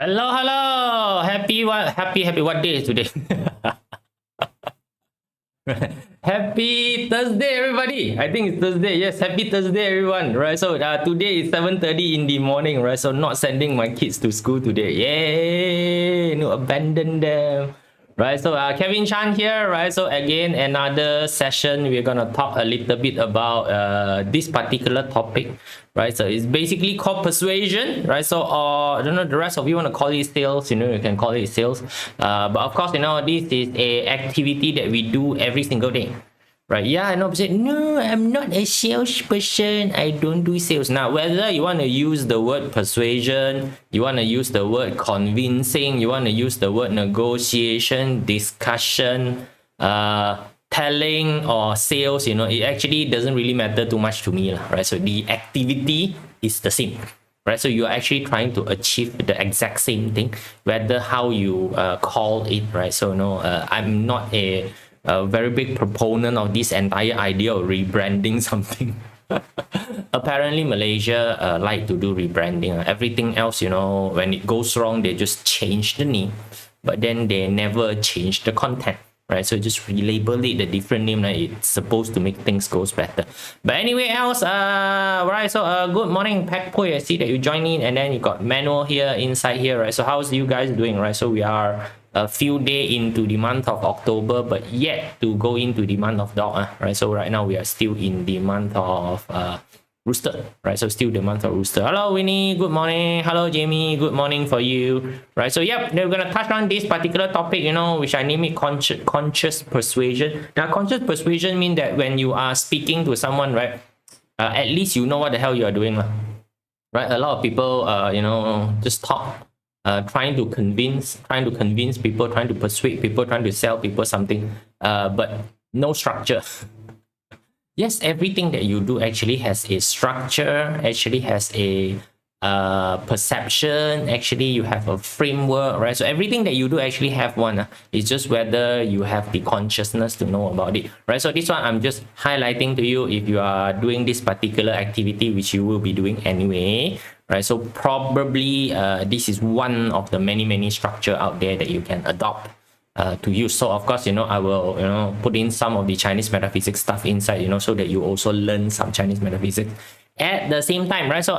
Hello, hello. Happy what day is today? Happy Thursday, everybody. I think it's Thursday. Yes, happy Thursday, everyone. Right. So today is 7:30 in the morning. Right. So not sending my kids to school today. Yay! No, abandon them. Right. So Kevin Chan here. Right. So again, another session. We're gonna talk a little bit about this particular topic. Right. So it's basically called persuasion. Right. So I don't know, the rest of you want to call it sales. You can call it sales. But of course, this is a activity that we do every single day. Right. Yeah, I know. But say, no, I'm not a salesperson. I don't do sales. Now, whether you want to use the word persuasion, you want to use the word convincing, you want to use the word negotiation, discussion, telling, or sales, it actually doesn't really matter too much to me, right? So the activity is the same. Right, so you're actually trying to achieve the exact same thing, whether how you call it, right? So I'm not a very big proponent of this entire idea of rebranding something. Apparently, Malaysia like to do rebranding. Everything else, when it goes wrong, they just change the name, but then they never change the content. Right, so just relabel it a different name. Right? It's supposed to make things goes better. But anyway, else, right. So, good morning, Pat Pui. I see that you joined in, and then you got Manuel here inside here, right? So, how's you guys doing, right? So, we are a few days into the month of October, but yet to go into the month of dog, right? So, right now we are still in the month of Rooster, right? So still the month of Rooster. Hello, Winnie. Good morning. Hello, Jamie. Good morning for you, right? So yep, we're gonna touch on this particular topic, which I name it conscious persuasion. Now, conscious persuasion means that when you are speaking to someone, right, at least you know what the hell you are doing, right? A lot of people, just talk, trying to convince people, trying to persuade people, trying to sell people something, but no structure. Yes, everything that you do actually has a structure, actually has a perception, actually you have a framework, right? So everything that you do actually have one. It's just whether you have the consciousness to know about it, right? So this one I'm just highlighting to you if you are doing this particular activity, which you will be doing anyway, right? So probably this is one of the many structure out there that you can adopt to use. So of course, I will, put in some of the Chinese metaphysics stuff inside, so that you also learn some Chinese metaphysics at the same time, right? So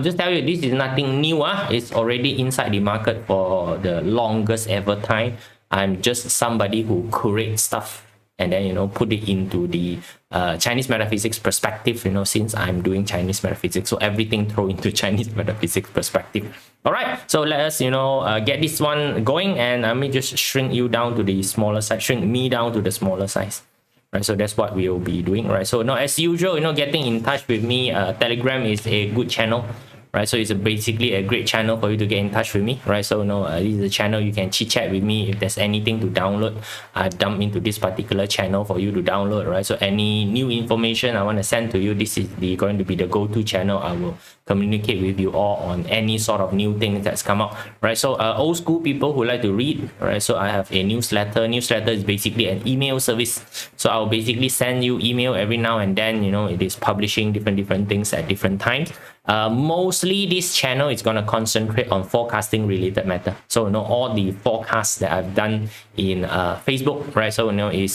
just tell you, this is nothing new. It's already inside the market for the longest ever time. I'm just somebody who curates stuff and then put it into the Chinese metaphysics perspective, since I'm doing Chinese metaphysics, so everything throw into Chinese metaphysics perspective. All right, so let us get this one going, and let me just shrink you down to the smaller size, shrink me down to the smaller size. Right, so that's what we'll be doing, right? So now, as usual, getting in touch with me, Telegram is a good channel, right? So it's basically a great channel for you to get in touch with me, right? So this is a channel you can chit chat with me. If there's anything to download, I dump into this particular channel for you to download, right? So any new information I want to send to you, this is going to be the go-to channel. I will communicate with you all on any sort of new things that's come out, right? So old school people who like to read, right? So I have a newsletter. Newsletter is basically an email service. So I'll basically send you email every now and then. It is publishing different things at different times. Mostly this channel is going to concentrate on forecasting related matter. So all the forecasts that I've done in Facebook, right? So is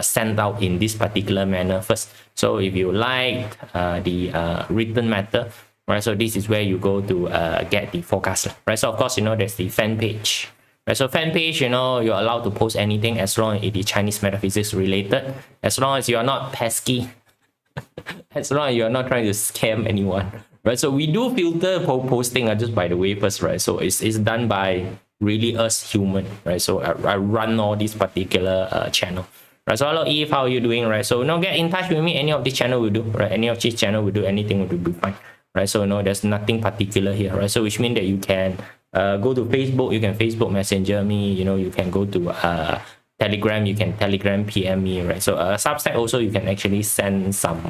sent out in this particular manner first. So if you like the written matter, right, so this is where you go to get the forecast, right? So of course, there's the fan page, right? So fan page, you're allowed to post anything as long as it is Chinese metaphysics related, as long as you're not pesky, as long as you're not trying to scam anyone, right? So we do filter posting, just by the way first, right? So it's done by really us human, right? So I run all this particular channel. Right, so hello Eve, how are you doing, right? So get in touch with me, any of this channel will do, right? Any of this channel will do, anything will be fine, right? So there's nothing particular here, right? So which means that you can go to Facebook, you can Facebook Messenger me, you can go to Telegram, you can Telegram PM me, right? So Substack also, you can actually send some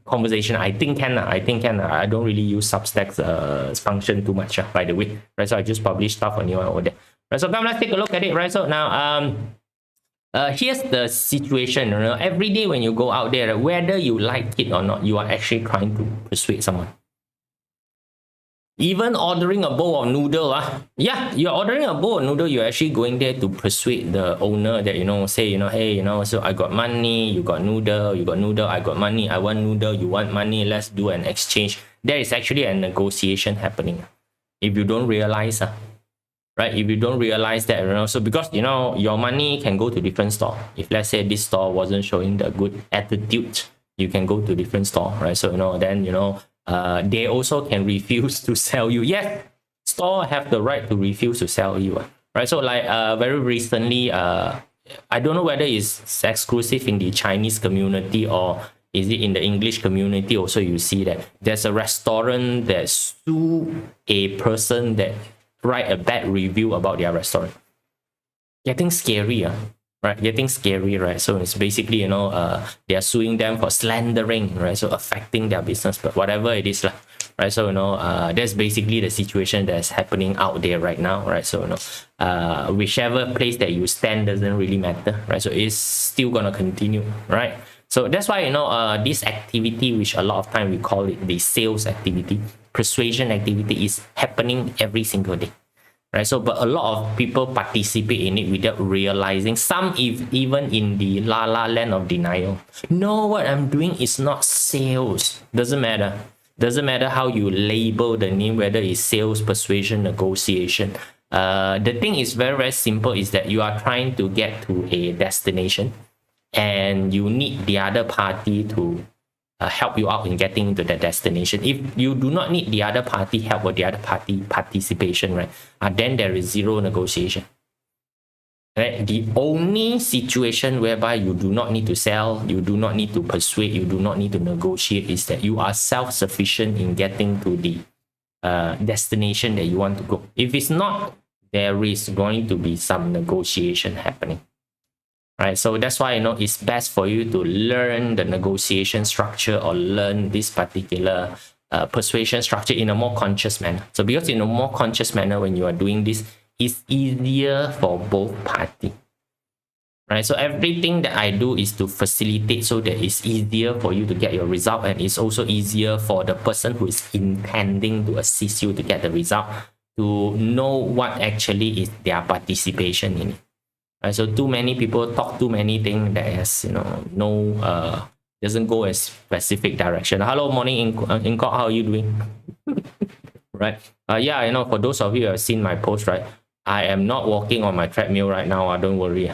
conversation. I think can. I don't really use Substack's function too much, by the way, right? So I just publish stuff on over there, right? So come, let's take a look at it, right? So now here's the situation. Every day when you go out there, whether you like it or not, you are actually trying to persuade someone. Even ordering a bowl of noodle, yeah, you're ordering a bowl of noodle, you're actually going there to persuade the owner that, say, hey, so I got money, you got noodle, I got money, I want noodle, you want money, let's do an exchange. There is actually a negotiation happening. If you don't realize, right? If you don't realize that, so because, your money can go to different store. If let's say this store wasn't showing the good attitude, you can go to different store, right? So, then, they also can refuse to sell you. Yes, store have the right to refuse to sell you, right? So like very recently, I don't know whether it's exclusive in the Chinese community or is it in the English community also. You see that there's a restaurant that sue a person that write a bad review about their restaurant. Getting scary, right? Getting scary, right? So it's basically, they are suing them for slandering, right? So affecting their business, but whatever it is, right? So, that's basically the situation that's happening out there right now, right? So, whichever place that you stand doesn't really matter, right? So it's still gonna continue, right? So that's why, this activity, which a lot of time we call it the sales activity, persuasion activity, is happening every single day. Right, so but a lot of people participate in it without realizing. Some even in the la land of denial. No, what I'm doing is not sales. Doesn't matter. Doesn't matter how you label the name, whether it's sales, persuasion, negotiation. The thing is very simple. Is that you are trying to get to a destination, and you need the other party to help you out in getting to the destination. If you do not need the other party help or the other party participation, right, then there is zero negotiation. Right? The only situation whereby you do not need to sell, you do not need to persuade, you do not need to negotiate is that you are self-sufficient in getting to the destination that you want to go. If it's not, there is going to be some negotiation happening. Right, so that's why it's best for you to learn the negotiation structure or learn this particular persuasion structure in a more conscious manner. So because in a more conscious manner, when you are doing this, it's easier for both parties. Right, so everything that I do is to facilitate so that it's easier for you to get your result, and it's also easier for the person who is intending to assist you to get the result to know what actually is their participation in it. Right, so too many people talk too many things that has no doesn't go a specific direction. Hello, morning, Inkok, how are you doing? Right, yeah, for those of you who have seen my post, right, I am not walking on my treadmill right now. Don't worry.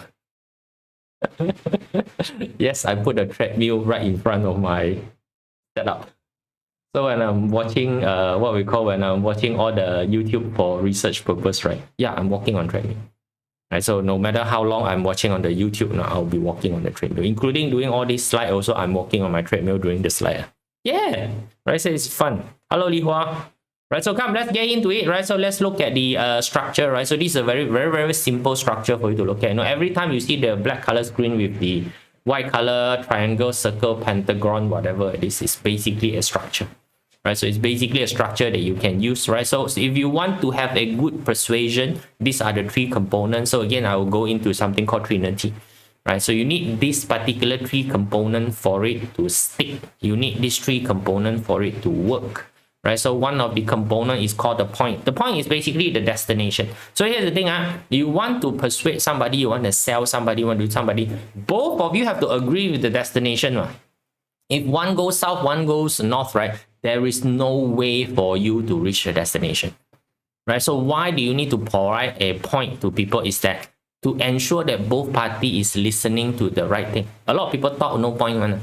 Yes, I put a treadmill right in front of my setup. So when I'm watching when I'm watching all the YouTube for research purpose, right? Yeah, I'm walking on treadmill. Right, so no matter how long I'm watching on the YouTube, I'll be walking on the treadmill, including doing all these slides. Also, I'm walking on my treadmill during the slide. Yeah, right. So it's fun. Hello, Li Hua. Right, so come, let's get into it. Right, so let's look at the structure. Right, so this is a very, very, very simple structure for you to look at. Every time you see the black color screen with the white color triangle, circle, pentagon, whatever it is basically a structure. Right, so it's basically a structure that you can use, right? So if you want to have a good persuasion, these are the three components. So again, I will go into something called Trinity, right? So you need this particular three component for it to stick. You need this three component for it to work, right? So one of the component is called the point. The point is basically the destination. So here's the thing, you want to persuade somebody, you want to sell somebody, you want to do somebody, both of you have to agree with the destination. If one goes south, one goes north, right, there is no way for you to reach the destination, right? So why do you need to provide a point to people? Is that to ensure that both parties is listening to the right thing. A lot of people talk no point one.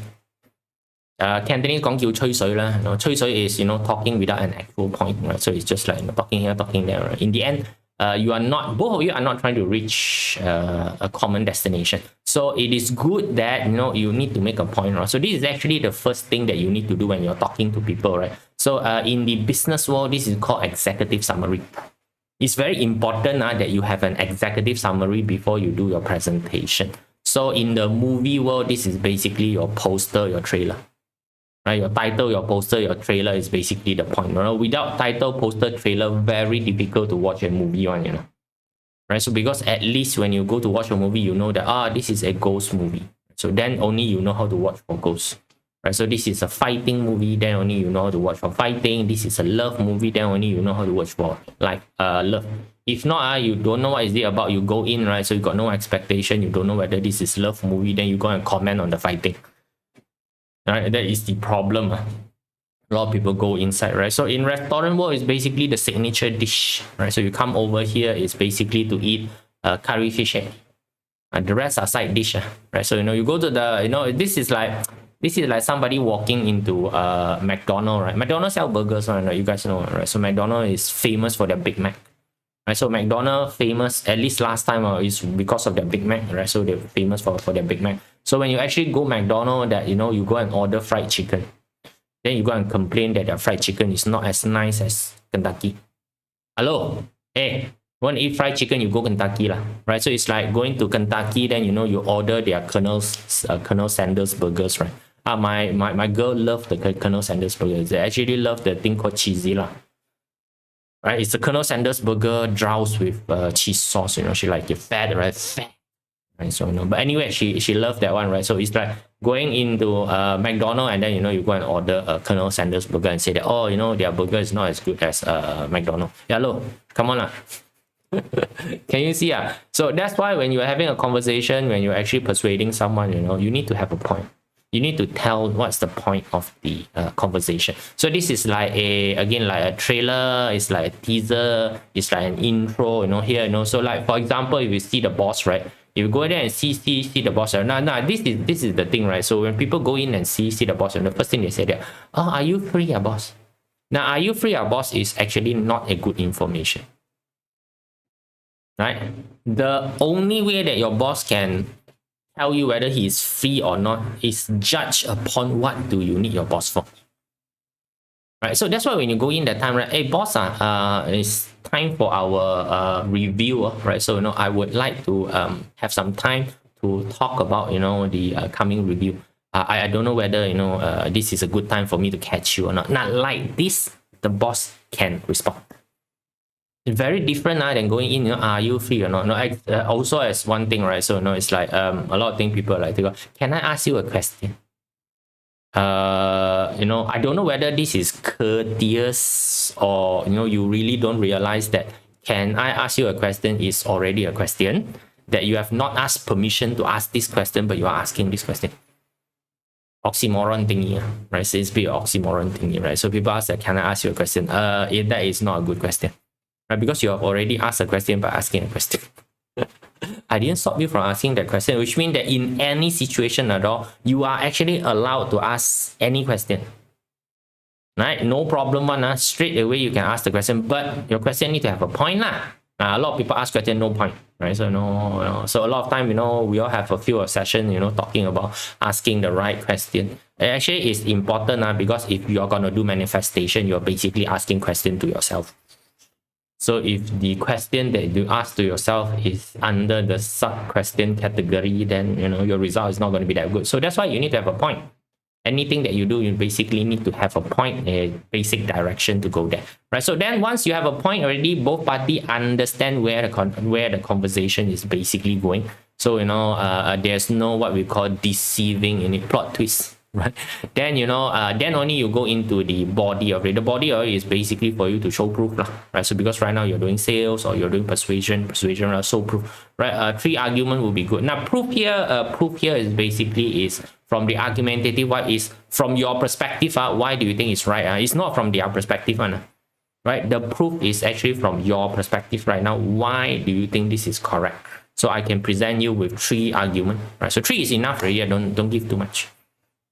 Cantonese 講叫吹水啦，吹水 is talking without an actual point, right? So it's just like talking here, talking there. Right? In the end, both of you are not trying to reach a common destination. So it is good that you need to make a point, right? So this is actually the first thing that you need to do when you're talking to people, right? So in the business world, this is called executive summary. It's very important that you have an executive summary before you do your presentation. So in the movie world, this is basically your poster, your trailer. Right, your title, your poster, your trailer is basically the point. Without title, poster, trailer, very difficult to watch a movie on, Right, so because at least when you go to watch a movie, you know that this is a ghost movie. So then only you know how to watch for ghosts. right? So this is a fighting movie, then only you know how to watch for fighting. This is a love movie, then only you know how to watch for like love. If not, you don't know what is it about, you go in, right? So you got no expectation, you don't know whether this is love movie, then you go and comment on the fighting. Right? That is the problem. A lot of people go inside, right? So in restaurant world, it's basically the signature dish, right? So you come over here, it's basically to eat curry fish head. The rest are side dish, right? So you go to the this is like somebody walking into McDonald's, right? McDonald's sell burgers, right? You guys know, right? So McDonald's is famous for their Big Mac, right? So McDonald's famous, at least last time, is because of their Big Mac, right? So they're famous for their Big Mac. So when you actually go McDonald's, that you go and order fried chicken, then you go and complain that their fried chicken is not as nice as Kentucky. Hello, hey, want to eat fried chicken, you go Kentucky lah, right? So it's like going to Kentucky, then you order their Colonel Sanders burgers, right? My girl loved the Colonel Sanders burgers. They actually love the thing called cheesy lah, right? It's a Colonel Sanders burger doused with cheese sauce. She like it fat, right? Fat, right? So but anyway, she loved that one, right? So it's like going into McDonald's, and then you go and order a Colonel Sanders burger and say that, oh, their burger is not as good as McDonald's. Yeah, hello, come on lah. Can you see? So that's why when you're having a conversation, when you're actually persuading someone, you need to have a point. You need to tell what's the point of the conversation. So this is like a trailer, it's like a teaser, it's like an intro, here, so like for example, if you see the boss, right? If you go there and see the boss, now this is the thing, right? So when people go in and see the boss, and the first thing they say that, oh, are you free, boss? Now, are you free, boss is actually not a good information, right? The only way that your boss can tell you whether he is free or not is judged upon what do you need your boss for, right? So that's why when you go in that time, right? Hey, boss, it's time for our review, right? So I would like to have some time to talk about the coming review. I don't know whether this is a good time for me to catch you or not. Not like this, the boss can respond. It's very different than going in, are you free or not? No, also as one thing, right? So it's like a lot of things people like to go, can I ask you a question? I don't know whether this is courteous or you really don't realize that can I ask you a question is already a question, that you have not asked permission to ask this question, but you are asking this question. Oxymoron thingy, right? So it's a bit oxymoron thingy, right? So people ask that, can I ask you a question? That is not a good question, right? Because you have already asked a question by asking a question. I didn't stop you from asking that question, which means that in any situation at all, you are actually allowed to ask any question, right? No problem one, straight away you can ask the question, but your question need to have a point lah. A lot of people ask question, no point, right? So so a lot of time, we all have a few sessions, talking about asking the right question. It actually is important because if you're gonna do manifestation, you're basically asking question to yourself. So if the question that you ask to yourself is under the sub-question category, then your result is not going to be that good. So that's why you need to have a point. Anything that you do, you basically need to have a point, a basic direction to go there, right? So then once you have a point already, both parties understand where the conversation is basically going. So there's no what we call deceiving in it, plot twist. Right, then then only you go into the body of it. The body of it is basically for you to show proof lah, right? So because right now you're doing sales or you're doing persuasion, show proof, right? 3 argument will be good. Now proof here is basically from the argumentative. What is from your perspective? Why do you think it's right? It's not from their perspective, right? The proof is actually from your perspective right now. Why do you think this is correct? So I can present you with 3 arguments, right? So 3 is enough already. Don't give too much.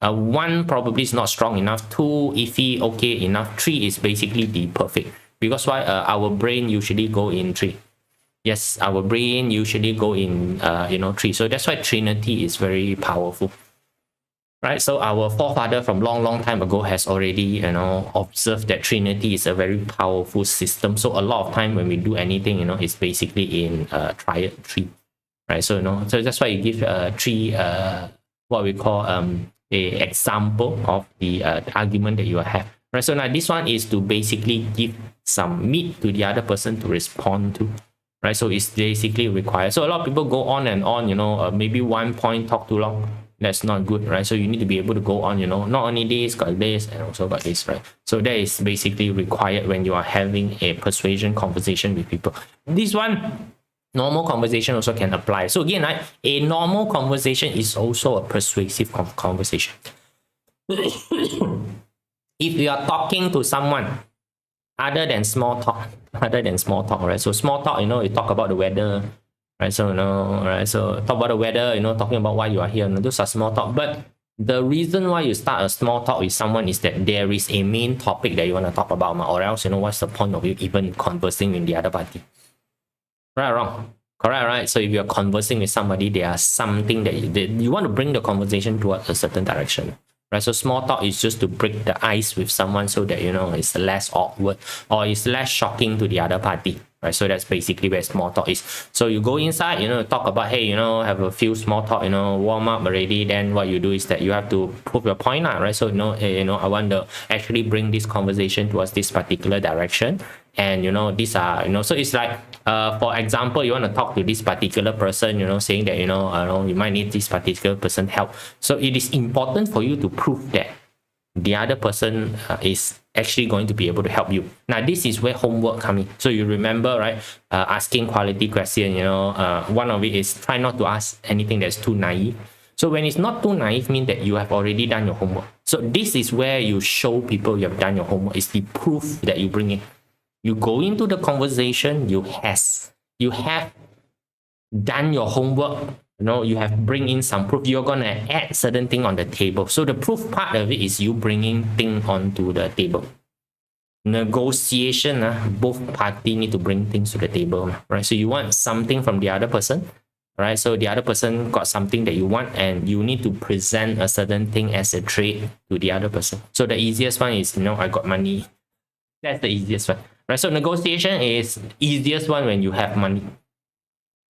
1 probably is not strong enough. 2 iffy, okay enough. 3 is basically the perfect. Because why? Our brain usually go in 3. Yes, our brain usually go in 3. So that's why Trinity is very powerful, right? So our forefather from long time ago has already observed that Trinity is a very powerful system. So a lot of time when we do anything, it's basically in triad 3, right? So so that's why you give 3 what we call a example of the argument that you have, right? So now this one is to basically give some meat to the other person to respond to, right? So it's basically required. So a lot of people go on and on, maybe 1 point talk too long, that's not good, right? So you need to be able to go on, not only this, got this, and also got this, right? So that is basically required when you are having a persuasion conversation with people. This one, normal conversation also can apply. So again, right, a normal conversation is also a persuasive conversation. If you are talking to someone other than small talk, right? So small talk, you talk about the weather, right? So right? So talk about the weather, talking about why you are here. Those are small talk. But the reason why you start a small talk with someone is that there is a main topic that you want to talk about, or else, what's the point of you even conversing with the other party? Right or wrong? Correct, right? So if you're conversing with somebody, there are something that you want to bring the conversation towards a certain direction. Right, so small talk is just to break the ice with someone so that it's less awkward or it's less shocking to the other party. Right, so that's basically where small talk is. So you go inside, talk about, hey, have a few small talk, warm up already. Then what you do is that you have to prove your point, right? So hey, I want to actually bring this conversation towards this particular direction. And these are so it's like for example, you want to talk to this particular person, saying that you might need this particular person help. So it is important for you to prove that the other person is actually going to be able to help you. Now this is where homework comes in. So you remember, right, asking quality question, one of it is try not to ask anything that's too naive. So when it's not too naive, means that you have already done your homework. So this is where you show people you have done your homework. It's the proof that you bring in. You go into the conversation, you have done your homework, you have bring in some proof. You're going to add certain thing on the table. So the proof part of it is you bringing thing onto the table. Negotiation, both parties need to bring things to the table, right? So you want something from the other person, right? So the other person got something that you want, and you need to present a certain thing as a trade to the other person. So the easiest one is, I got money. That's the easiest one. Right, so negotiation is easiest one when you have money.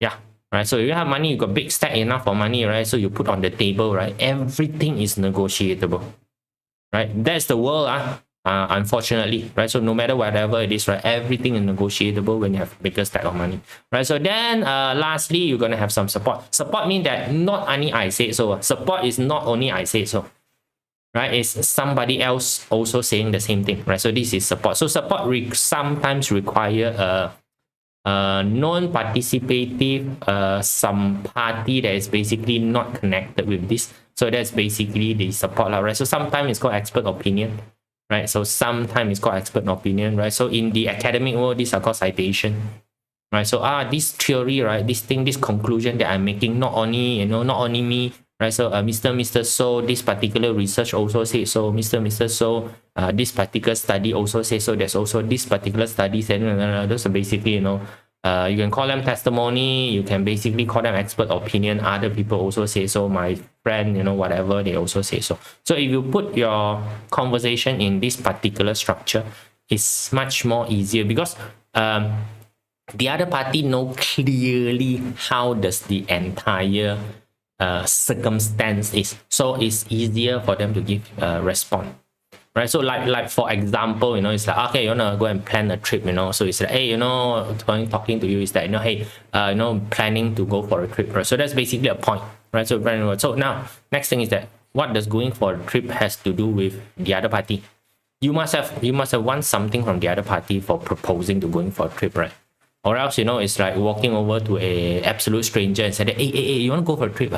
Yeah, right. So if you have money, you got big stack enough for money, right? So you put on the table, right? Everything is negotiable, right? That's the world, unfortunately, right? So no matter whatever it is, right? Everything is negotiable when you have bigger stack of money, right? So then, lastly, you're gonna have some support. Support means that not only I say so. Support is not only I say so. Right, it's somebody else also saying the same thing, right? So this is support. So support sometimes require a non-participative, some party that is basically not connected with this. So that's basically the support, right? So sometimes it's called expert opinion, right? So sometimes it's called expert opinion, right? So in the academic world, these are called citation, right? So this theory, right? This thing, this conclusion that I'm making, not only me. Right, so Mr. So this particular research also says so. Mr. So this particular study also says so. There's also this particular study said. Those are basically you can call them testimony. You can basically call them expert opinion. Other people also say so. My friend, whatever, they also say so. So if you put your conversation in this particular structure, it's much more easier because the other party know clearly how does the entire circumstance is, so it's easier for them to give a response, right? So like for example, it's like, okay, you wanna go and plan a trip, so it's like, hey, talking to you is that, hey, planning to go for a trip, right? So that's basically a point, right? So now next thing is that what does going for a trip has to do with the other party? You must have won something from the other party for proposing to going for a trip, right? Or else, it's like walking over to a absolute stranger and said, hey, you want to go for a trip?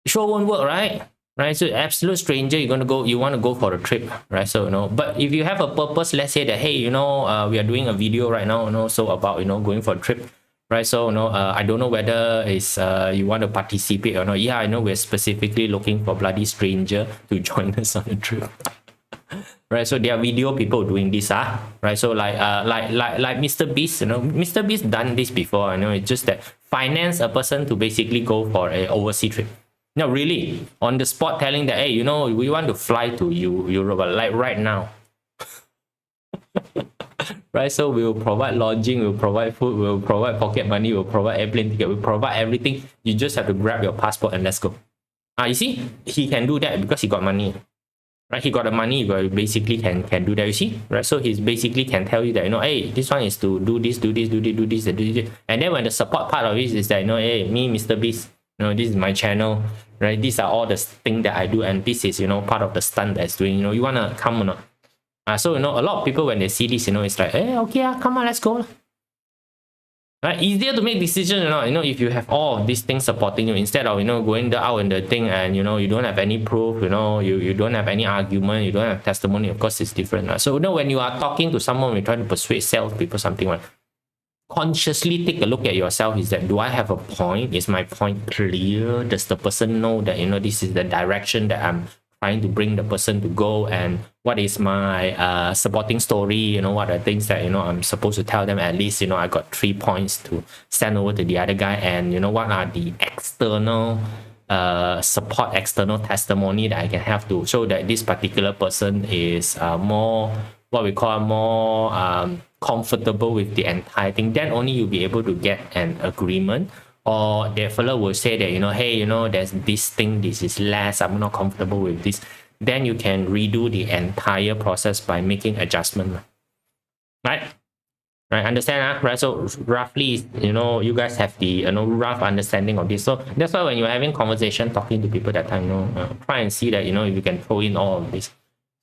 Sure won't work, right? Right? So absolute stranger, you want to go for a trip, right? So, but if you have a purpose, let's say that, hey, we are doing a video right now, so about, going for a trip, right? So, I don't know whether it's, you want to participate or not. Yeah, I know we're specifically looking for bloody stranger to join us on the trip. Right, so there are video people doing this, right? So like Mr. Beast, Mr. Beast done this before. It's just that finance a person to basically go for a overseas trip. No, really, on the spot, telling that, hey, we want to fly to Europe, like right now. Right, so we will provide lodging, we'll provide food, we'll provide pocket money, we'll provide airplane ticket, we'll provide everything. You just have to grab your passport and let's go. You see, he can do that because he got money. Right, he got the money, he basically can do that, you see, right? So he's basically can tell you that, hey, this one is to do this, and then when the support part of it is that, hey, me, Mr. Beast, this is my channel, right? These are all the things that I do, and this is, you know, part of the stunt that's doing. You know, you wanna come or not? So, you know, a lot of people when they see this, you know, it's like, hey, okay, come on, let's go. Right? Easier to make decisions, you know, if you have all of these things supporting you, instead of, you know, going out in the thing and, you know, you don't have any proof, you know, you don't have any argument, you don't have testimony. Of course, it's different. Right? So, you know, when you are talking to someone, you're trying to persuade salespeople something, right? Consciously take a look at yourself. Is that, do I have a point? Is my point clear? Does the person know that, you know, this is the direction that I'm trying to bring the person to go, and what is my supporting story? You know, what are things that, you know, I'm supposed to tell them? At least, you know, I got 3 points to send over to the other guy, and, you know, what are the external support, external testimony that I can have to show that this particular person is more, what we call more comfortable with the entire thing. Then only you'll be able to get an agreement. Or the fellow will say that, you know, hey, you know, there's this thing, this is less, I'm not comfortable with this. Then you can redo the entire process by making adjustment. Right? Right, understand? Right, so roughly, you know, you guys have the, you know, rough understanding of this. So that's why when you're having conversation, talking to people that time, you know, try and see that, you know, if you can throw in all of this.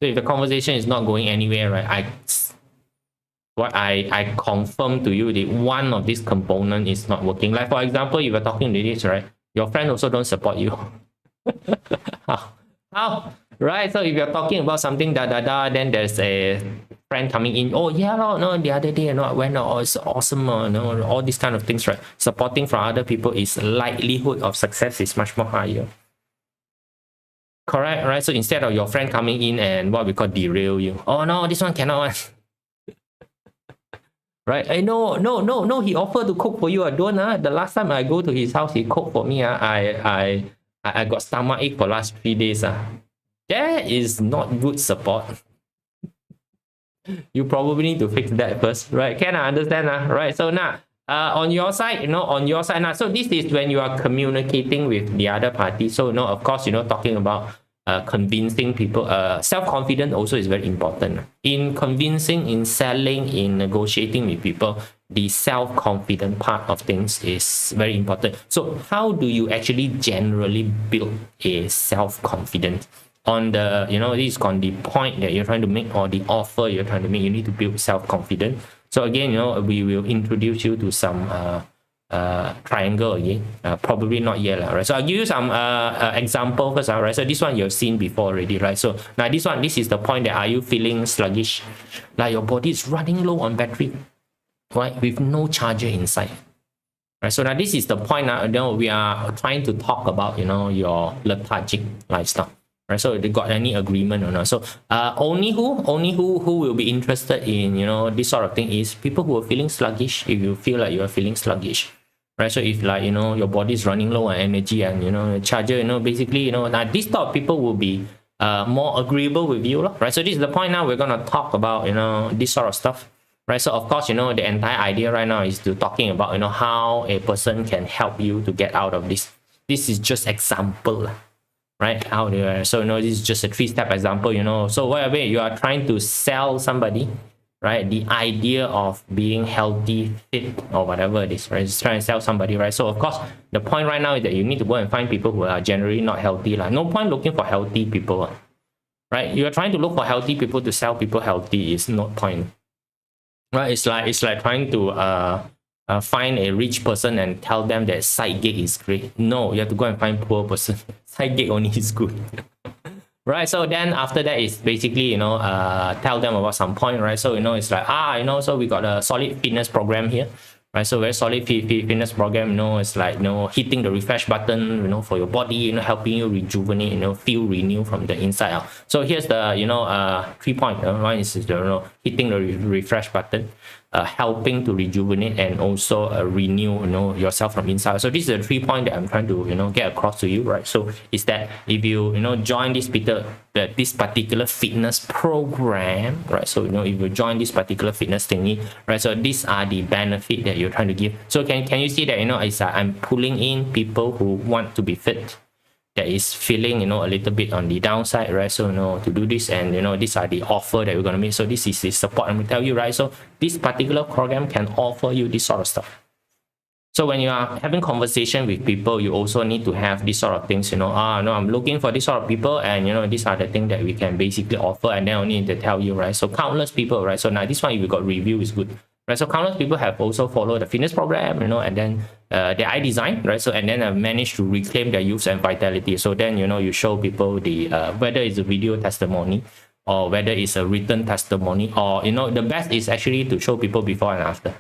So if the conversation is not going anywhere, right, I confirm to you that one of these component is not working. Like, for example, if you're talking to this, right, your friend also don't support you. How? Right? So if you're talking about something then there's a friend coming in. Oh yeah, no, the other day, you know, I went, oh, it's awesome, you know, all these kind of things, right? Supporting from other people is likelihood of success is much more higher. Correct, right? So instead of your friend coming in and what we call derail you. Oh no, this one cannot. Right? I no, he offered to cook for you. I don't. The last time I go to his house, he cooked for me. I got stomachache for last 3 days. That is not good support. You probably need to fix that first, right? Can I understand? Right? So now, on your side, you know, now, so this is when you are communicating with the other party. So, you know, of course, you know, talking about convincing people, self-confidence also is very important. In convincing, in selling, in negotiating with people, the self-confident part of things is very important. So how do you actually generally build a self-confidence? On the, you know, this is on the point that you're trying to make, or the offer you're trying to make, you need to build self-confidence. So again, you know, we will introduce you to some triangle again, probably not yet, right? So I'll give you some example first, right? So this one you've seen before already, right? So now this is the point that, are you feeling sluggish, like your body is running low on battery, right, with no charger inside, right? So now this is the point now, you know, we are trying to talk about, you know, your lethargic lifestyle, right? So they got any agreement or not? So only who will be interested in, you know, this sort of thing is people who are feeling sluggish. If you feel like you are feeling sluggish, right? So if, like, you know, your body is running low on energy, and, you know, charger, you know, basically, you know, now these type of people will be more agreeable with you, right? So this is the point now we're gonna talk about, you know, this sort of stuff, right? So of course, you know, the entire idea right now is to talking about, you know, how a person can help you to get out of this. This is just example, right? How do you, so, you know, this is just a 3-step example, you know. So whatever you are trying to sell somebody, right, the idea of being healthy, fit, or whatever it is, right, just trying to sell somebody, right? So of course, the point right now is that you need to go and find people who are generally not healthy. Like, no point looking for healthy people, right? You are trying to look for healthy people to sell people healthy is no point, right? It's like trying to find a rich person and tell them that side gig is great. No, you have to go and find poor person. Side gig only is good. Right? So then after that is basically, you know, tell them about some point, right? So, you know, it's like, you know, so we got a solid fitness program here, right? So very solid fitness program, you know, it's like, you know, hitting the refresh button, you know, for your body, you know, helping you rejuvenate, you know, feel renew from the inside out. So here's the, you know, 3 point. One is, you know, hitting the refresh button, helping to rejuvenate, and also renew, you know, yourself from inside. So this is the 3 point that I'm trying to, you know, get across to you, right? So is that if you, you know, join this particular fitness program, right? So, you know, if you join this particular fitness thingy, right? So these are the benefit that you're trying to give. So can you see that, you know, it's I'm pulling in people who want to be fit, that is feeling, you know, a little bit on the downside, right? So, you know, to do this, and, you know, these are the offer that we're going to make. So this is the support I'm going to tell you, right? So this particular program can offer you this sort of stuff. So when you are having conversation with people, you also need to have these sort of things, no, I'm looking for this sort of people, and these are the things that we can basically offer, and then I need to tell you, right? So countless people, right? So now this one, if you got review, is good, right? So countless people have also followed the fitness program, and then I design, right? So and then I managed to reclaim their youth and vitality. So then you show people the whether it's a video testimony or whether it's a written testimony, or the best is actually to show people before and after.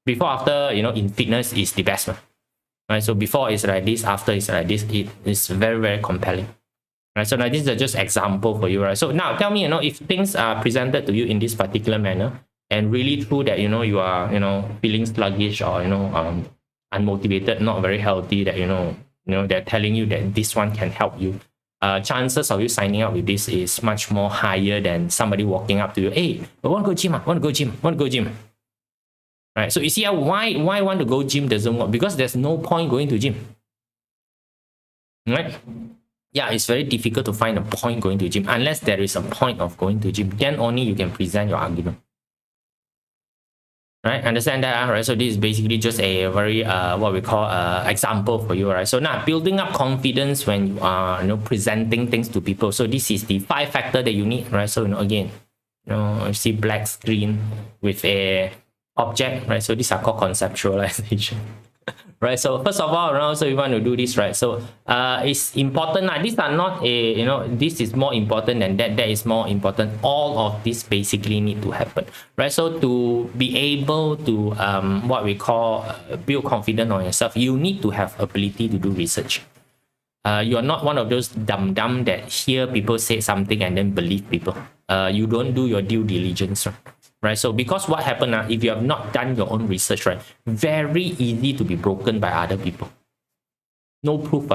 Before, after, in fitness is the best one, right? So before is like this, after is like this. It is very, very compelling, right? So now this is just example for you, right? So now tell me, if things are presented to you in this particular manner, and really true that you are feeling sluggish, or unmotivated, not very healthy, that they're telling you that this one can help you, chances of you signing up with this is much more higher than somebody walking up to you, hey, I want to go gym, want to go gym. Right? So you see why want to go gym doesn't work, because there's no point going to gym, right? Yeah, it's very difficult to find a point going to gym. Unless there is a point of going to gym, then only you can present your argument, right? Understand that, right? So this is basically just a very what we call example for you, right? So now building up confidence when you are presenting things to people. So this is the 5 factor that you need, right? So again, you see black screen with a object, right? So these are called conceptualization, right? So first of all, so you want to do this, right? So it's important. These are not a, this is more important than that. That is more important. All of this basically need to happen, right? So to be able to what we call build confidence on yourself, you need to have ability to do research. You're not one of those dumb that hear people say something and then believe people. You don't do your due diligence, right? So because what happened if you have not done your own research, right, very easy to be broken by other people. No proof.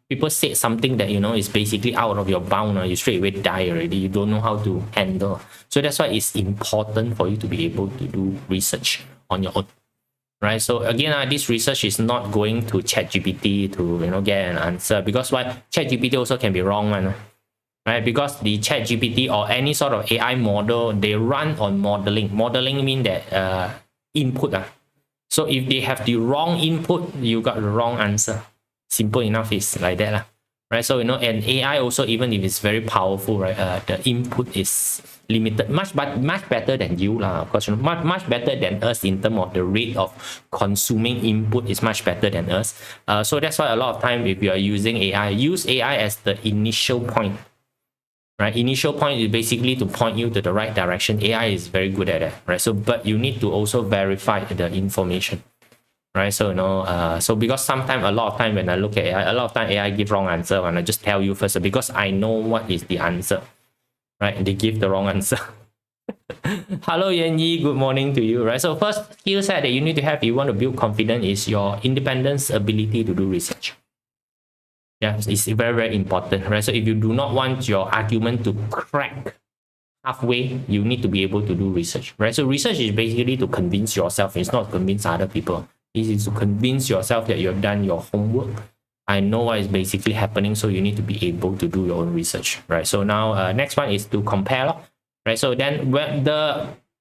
People said something that is basically out of your bound, you straight away die already. You don't know how to handle. So that's why it's important for you to be able to do research on your own, right? So again, this research is not going to ChatGPT to get an answer, because why? ChatGPT also can be wrong, man. Right? Because the ChatGPT or any sort of AI model, they run on modeling. Modeling means that input. So if they have the wrong input, you got the wrong answer. Simple enough, is like that, right? So and AI also, even if it's very powerful, right, the input is limited. Much better than you, of course. Much better than us in terms of the rate of consuming input is much better than us. So that's why a lot of time, if you are using AI, use AI as the initial point. Right, initial point is basically to point you to the right direction. AI is very good at that, right? So, but you need to also verify the information, right? So so because sometimes, a lot of time when I look at AI, a lot of time AI give wrong answer, and I just tell you first, because I know what is the answer, right? They give the wrong answer. Hello Yan Yi, good morning to you, right? So first skill set that you need to have if you want to build confidence is your independence, ability to do research. Yeah, it's very, very important, right? So if you do not want your argument to crack halfway, you need to be able to do research, right? So research is basically to convince yourself. It's not to convince other people. It is to convince yourself that you have done your homework. I know what is basically happening, so you need to be able to do your own research, right? So now next one is to compare, right? So then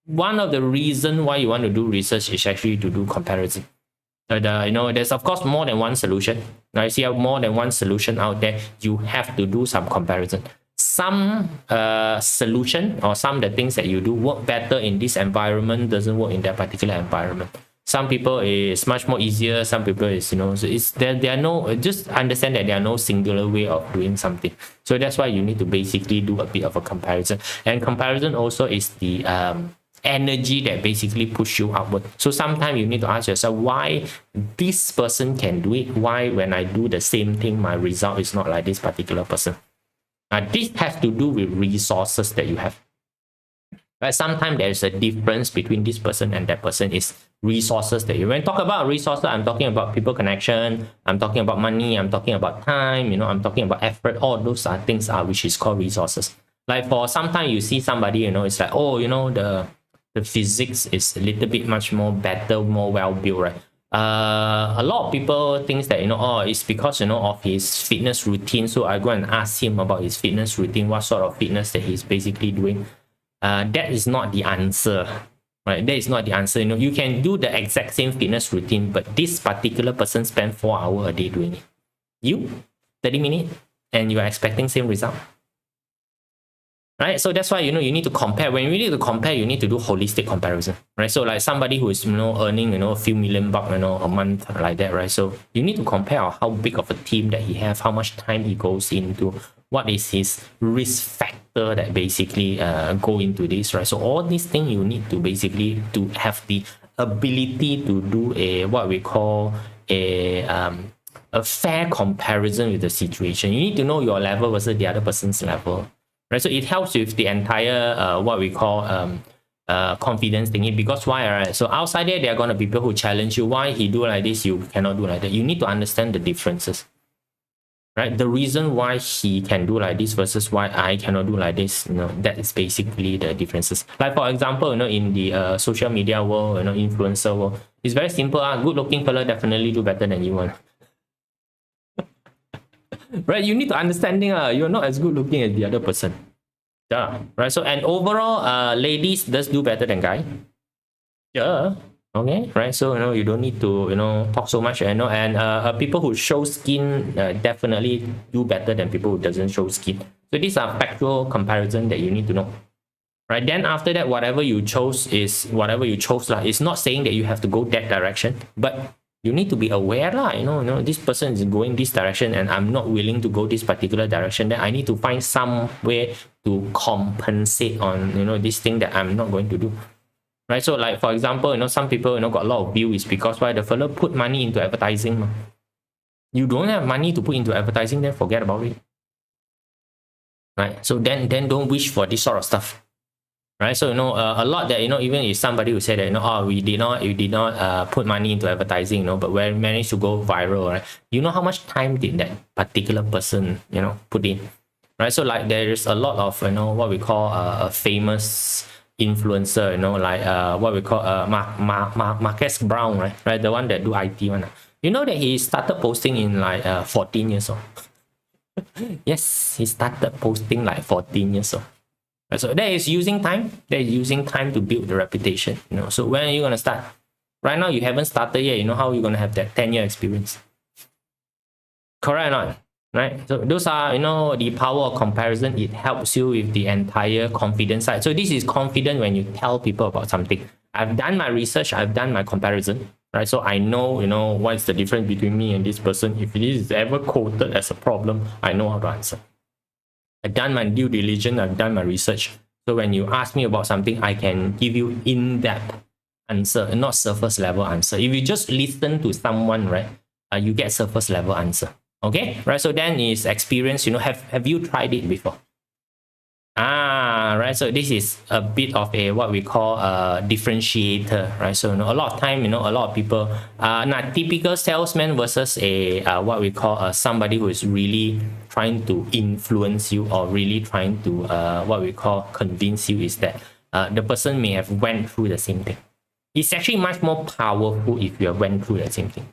one of the reason why you want to do research is actually to do comparison. There's of course more than one solution. Now you see more than one solution out there. You have to do some comparison. Some solution or some of the things that you do work better in this environment, doesn't work in that particular environment. Some people is much more easier. Some people is so it's there are no, just understand that there are no singular way of doing something. So that's why you need to basically do a bit of a comparison. And comparison also is the energy that basically push you upward. So sometimes you need to ask yourself why this person can do it, why when I do the same thing my result is not like this particular person. This has to do with resources that you have. But sometimes there's a difference between this person and that person is resources that you, when talk about resources, I'm talking about people connection, I'm talking about money, I'm talking about time, I'm talking about effort. All those are things which is called resources. Like for sometimes you see somebody, it's like, oh, the physics is a little bit much more better, more well built, right? A lot of people thinks that it's because of his fitness routine. So I go and ask him about his fitness routine, what sort of fitness that he's basically doing. That is not the answer, right? That is not the answer. You can do the exact same fitness routine, but this particular person spent 4 hours a day doing it. You 30 minutes, and you are expecting same result. Right, so that's why you need to compare. When you need to compare, you need to do holistic comparison, right? So like somebody who is earning a few million bucks a month like that, right? So you need to compare how big of a team that he have, how much time he goes into, what is his risk factor that basically go into this, right? So all these things you need to basically to have the ability to do what we call a fair comparison with the situation. You need to know your level versus the other person's level. Right, so it helps with the entire what we call confidence thingy. Because why, right? So outside there are going to be people who challenge you. Why he do like this, you cannot do like that. You need to understand the differences, right? The reason why he can do like this versus why I cannot do like this, that is basically the differences. Like for example, in the social media world, influencer world, it's very simple. Good looking fella definitely do better than you one. Right, you need to understanding you're not as good looking as the other person. Yeah, right. So and overall, ladies does do better than guy. Yeah. Okay, right. So you don't need to talk so much. And people who show skin definitely do better than people who doesn't show skin. So these are factual comparison that you need to know. Right. Then after that, whatever you chose is whatever you chose lah. It's not saying that you have to go that direction, but you need to be aware lah, this person is going this direction and I'm not willing to go this particular direction. Then I need to find some way to compensate on, this thing that I'm not going to do. Right? So like, for example, some people, got a lot of views because why the fellow put money into advertising. You don't have money to put into advertising, then forget about it. Right? So then don't wish for this sort of stuff. Right, so a lot that even if somebody who said that we did not put money into advertising, but we managed to go viral, right? You know how much time did that particular person put in, right? So like there is a lot of what we call a famous influencer, like what we call Marcus Brown, right? The one that do IT one. That he started posting in like 14 years old. Yes, he started posting like 14 years old. So that is using time. That is using time to build the reputation. So when are you gonna start? Right now you haven't started yet. How are you gonna have that 10-year experience? Correct or not? Right. So those are the power of comparison. It helps you with the entire confidence side. So this is confident when you tell people about something. I've done my research. I've done my comparison. Right. So I know what's the difference between me and this person. If this is ever quoted as a problem, I know how to answer. I've done my due diligence, I've done my research. So when you ask me about something, I can give you in-depth answer and not surface level answer. If you just listen to someone, right, you get surface level answer. Okay, right? So then is experience, have you tried it before? Right. So this is a bit of a what we call a differentiator, right? So a lot of time, a lot of people, not typical salesman versus a what we call somebody who is really trying to influence you or really trying to what we call convince you is that the person may have went through the same thing. It's actually much more powerful if you have went through the same thing.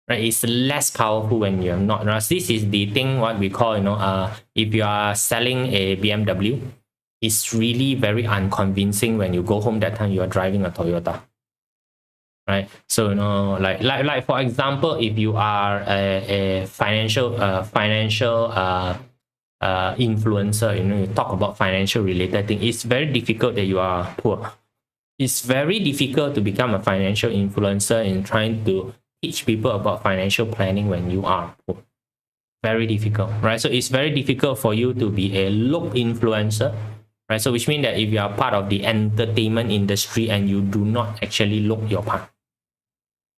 Right, it's less powerful when you're not. This is the thing what we call, if you are selling a BMW, it's really very unconvincing when you go home that time you are driving a Toyota. Right, so like for example, if you are a financial influencer, you talk about financial related thing. It's very difficult that you are poor. It's very difficult to become a financial influencer in trying to teach people about financial planning when you are poor. Very difficult, right? So it's very difficult for you to be a look influencer, right? So which means that if you are part of the entertainment industry and you do not actually look your part,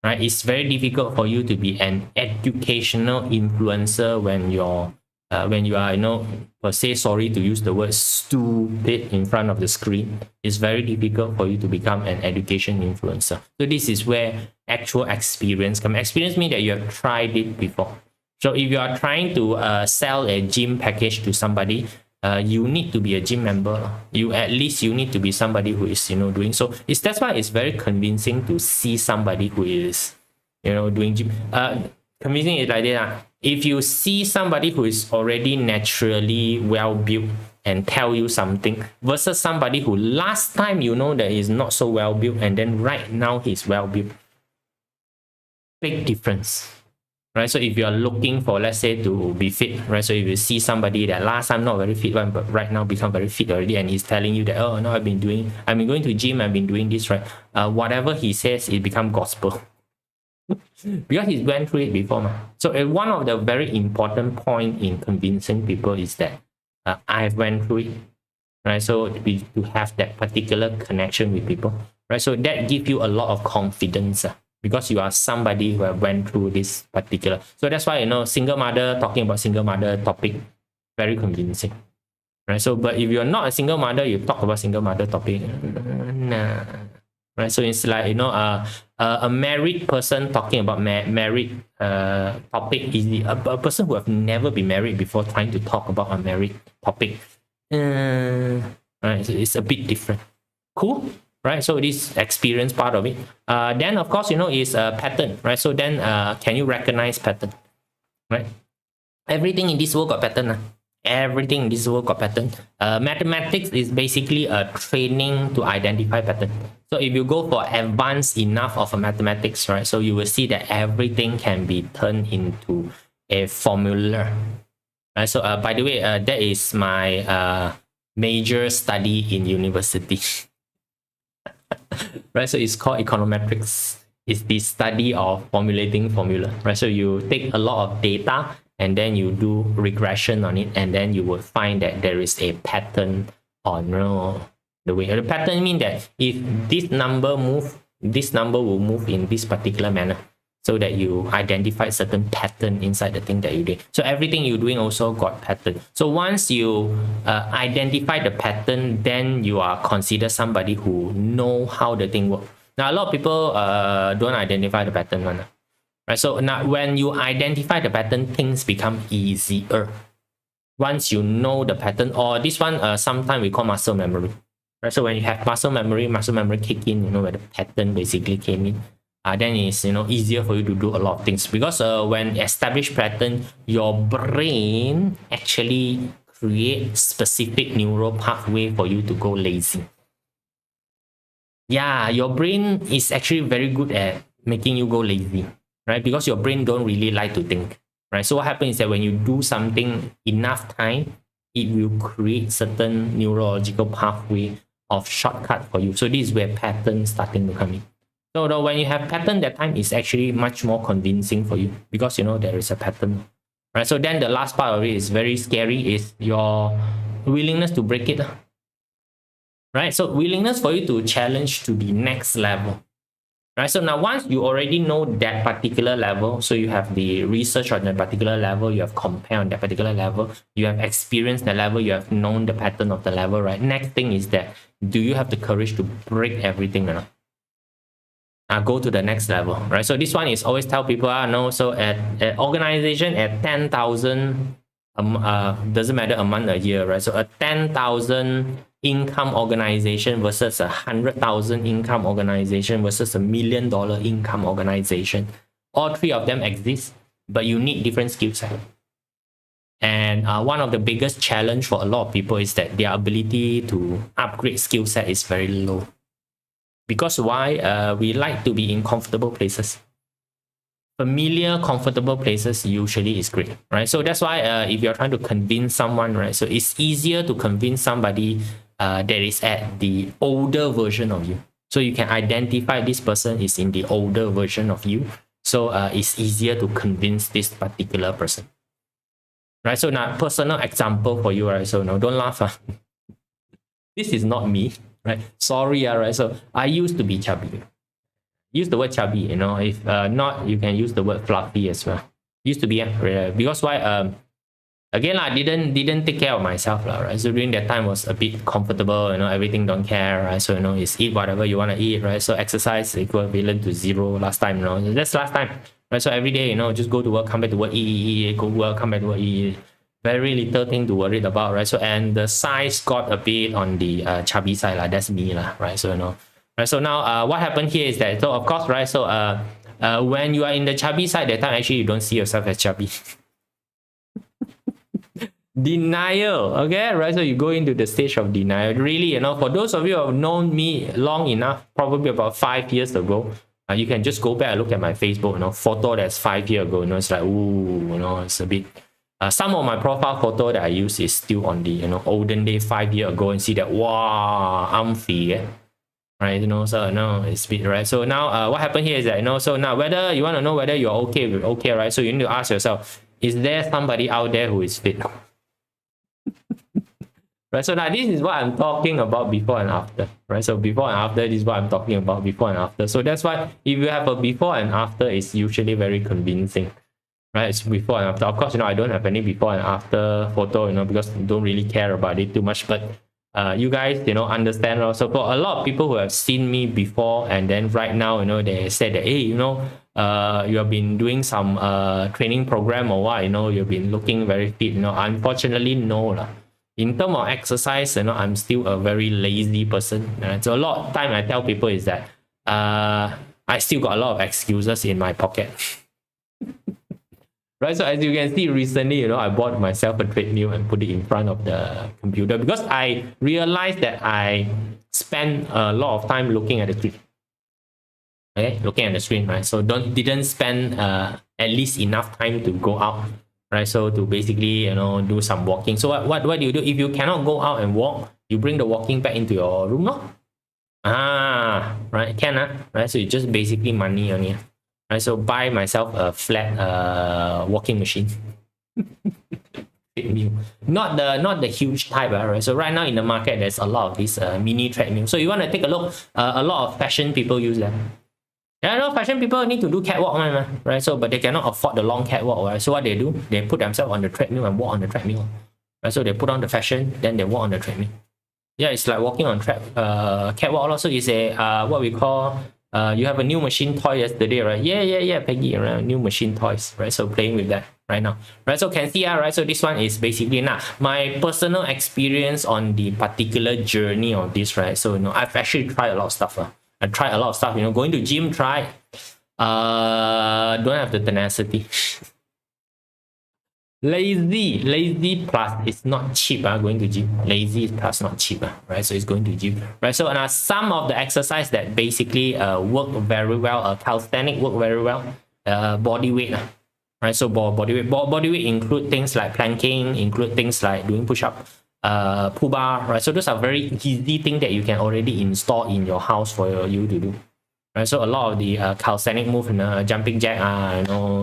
right? It's very difficult for you to be an educational influencer when you're when you are, per se, sorry to use the word stupid in front of the screen. It's very difficult for you to become an education influencer. So this is where actual experience comes. Experience means that you have tried it before. So if you are trying to sell a gym package to somebody, you need to be a gym member. You need to be somebody who is doing so. That's why it's very convincing to see somebody who is doing gym. Convincing is like that. If you see somebody who is already naturally well built and tell you something versus somebody who last time you know that is not so well built and then right now he's well built. Big difference. Right, so if you are looking for, let's say, to be fit, right, so if you see somebody that last time not very fit one, but right now become very fit already, and he's telling you that, oh no, I've been going to gym, I've been doing this, right, whatever he says, it become gospel. Because he's went through it before. So one of the very important point in convincing people is that I've went through it, right? So to have that particular connection with people, right? So that gives you a lot of confidence because you are somebody who have went through this particular. So that's why, you know, single mother, talking about single mother topic, very convincing, right? So, but if you're not a single mother, you talk about single mother topic, nah. Right, so it's like, you know, a married person talking about married topic is a person who have never been married before trying to talk about a married topic. Right, so it's a bit different. Cool, right? So this experience part of it. Then of course, you know, is a pattern, right? So then can you recognize pattern, right? Everything in this world got pattern. Everything in this world got pattern. Mathematics is basically a training to identify pattern. So if you go for advanced enough of a mathematics, right, so you will see that everything can be turned into a formula. Right, so by the way, that is my major study in university. Right, so it's called econometrics. It's the study of formulating formula. Right, so you take a lot of data and then you do regression on it, and then you will find that there is a pattern on the way. The pattern means that if this number move, this number will move in this particular manner, so that you identify certain pattern inside the thing that you did. So everything you're doing also got pattern. So once you identify the pattern, then you are considered somebody who know how the thing works. Now a lot of people don't identify the pattern one. Right, so now when you identify the pattern, things become easier. Once you know the pattern, or this one, sometimes we call muscle memory. Right, so when you have muscle memory kick in, you know, where the pattern basically came in. Then it's, you know, easier for you to do a lot of things, because when established pattern, your brain actually create specific neural pathway for you to go lazy. Yeah, your brain is actually very good at making you go lazy. Right? Because your brain don't really like to think, right? So what happens is that when you do something enough time, it will create certain neurological pathway of shortcut for you. So this is where patterns starting to come in. So when you have pattern, that time is actually much more convincing for you, because you know there is a pattern, right? So then the last part of it is very scary, is your willingness to break it, right? So willingness for you to challenge to the next level. Right, so now once you already know that particular level, so you have the research on that particular level, you have compared on that particular level, you have experienced the level, you have known the pattern of the level, right? Next thing is that, do you have the courage to break everything or not? Now go to the next level, right? So this one is always tell people, no, so at organization at 10,000, doesn't matter a month, a year, right? So a 10,000 income organization versus 100,000 income organization versus $1 million income organization. All three of them exist, but you need different skill set. And one of the biggest challenge for a lot of people is that their ability to upgrade skill set is very low. Because why? We like to be in comfortable places. Familiar, comfortable places usually is great, right? So that's why if you're trying to convince someone, right? So it's easier to convince somebody that is at the older version of you. So you can identify this person is in the older version of you. So it's easier to convince this particular person, right? So now personal example for you, right? So no, don't laugh. This is not me, right? Sorry, right? So I used to be chubby. Use the word chubby, you know. If not, you can use the word fluffy as well. Used to be, because why? Again, I didn't take care of myself, right? So during that time was a bit comfortable, you know, everything don't care, right? So you know, it's eat whatever you want to eat, right? So exercise equivalent to 0 last time, you know. That's last time, right? So every day, you know, just go to work, come back to work, eat, go to work, come back to work, eat. Very little thing to worry about, right? So and the size got a bit on the chubby side, that's me, right? So you know. Right, so now what happened here is that, so of course, right, so when you are in the chubby side, that time actually you don't see yourself as chubby. Denial. Okay, right? So you go into the stage of denial. Really, for those of you who have known me long enough, probably about 5 years ago, you can just go back and look at my Facebook, photo that's 5 years ago. It's like, ooh, it's a bit. Some of my profile photo that I use is still on the olden day 5 years ago, and see that, wow, I'm free, right? So no, it's a bit, right. So now, what happened here is that so now whether you want to know whether you're okay with okay, right? So you need to ask yourself, is there somebody out there who is fit? Right, so now this is what I'm talking about before and after, right? So before and after, this is what I'm talking about before and after. So that's why if you have a before and after, it's usually very convincing, right? It's before and after. Of course, I don't have any before and after photo, because I don't really care about it too much. But you guys, understand also. For a lot of people who have seen me before and then right now, they said that, hey, you have been doing some training program or what, you've been looking very fit. Unfortunately, no lah. In terms of exercise, I'm still a very lazy person. So a lot of time I tell people is that I still got a lot of excuses in my pocket. Right, so as you can see recently, I bought myself a treadmill and put it in front of the computer because I realized that I spend a lot of time looking at the screen. Okay, looking at the screen, right? So didn't spend at least enough time to go out. Right, so to basically do some walking. So what do you do if you cannot go out and walk? You bring the walking back into your room, no? Right, right. So it's just basically money only, right? So buy myself a flat walking machine. Not the huge type, right? So right now in the market there's a lot of these mini treadmill. So you want to take a look. A lot of fashion people use them. Fashion people need to do catwalk, right? So, but they cannot afford the long catwalk, right? So what they do, they put themselves on the treadmill and walk on the treadmill, right? So they put on the fashion, then they walk on the treadmill. Yeah, it's like walking on catwalk. Also, it's a what we call you have a new machine toy yesterday, right? Yeah, Peggy, right? New machine toys, right? So playing with that right now, right? So can see, right? So this one is basically now my personal experience on the particular journey of this, right? So I've actually tried a lot of stuff. I tried a lot of stuff, going to gym, try. Don't have the tenacity. Lazy plus it's not cheap, going to gym. Lazy plus not cheap, right? So it's going to gym, right? So now some of the exercise that basically work very well, calisthenic work very well, body weight, right? So body weight include things like planking, include things like doing push-up, pull bar, right? So those are very easy things that you can already install in your house for you to do, right? So a lot of the calisthenic move, jumping jack,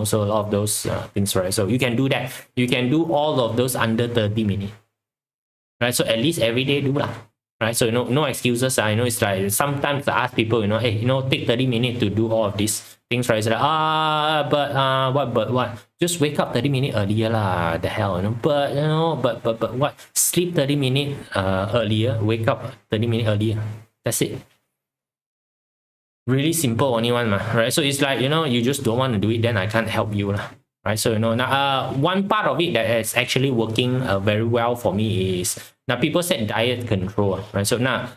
so a lot of those things, right? So you can do that. You can do all of those under 30 minutes, right? So at least every day do lah, right? So no excuses. I know it's like sometimes I ask people, hey, take 30 minutes to do all of these things, right? It's like, but what? Just wake up 30 minutes earlier lah. The hell, But what? Sleep 30 minutes earlier. Wake up 30 minutes earlier. That's it. Really simple, only one, right? So it's like you just don't want to do it. Then I can't help you lah, right? So now one part of it that is actually working very well for me is now people said diet control, right? So now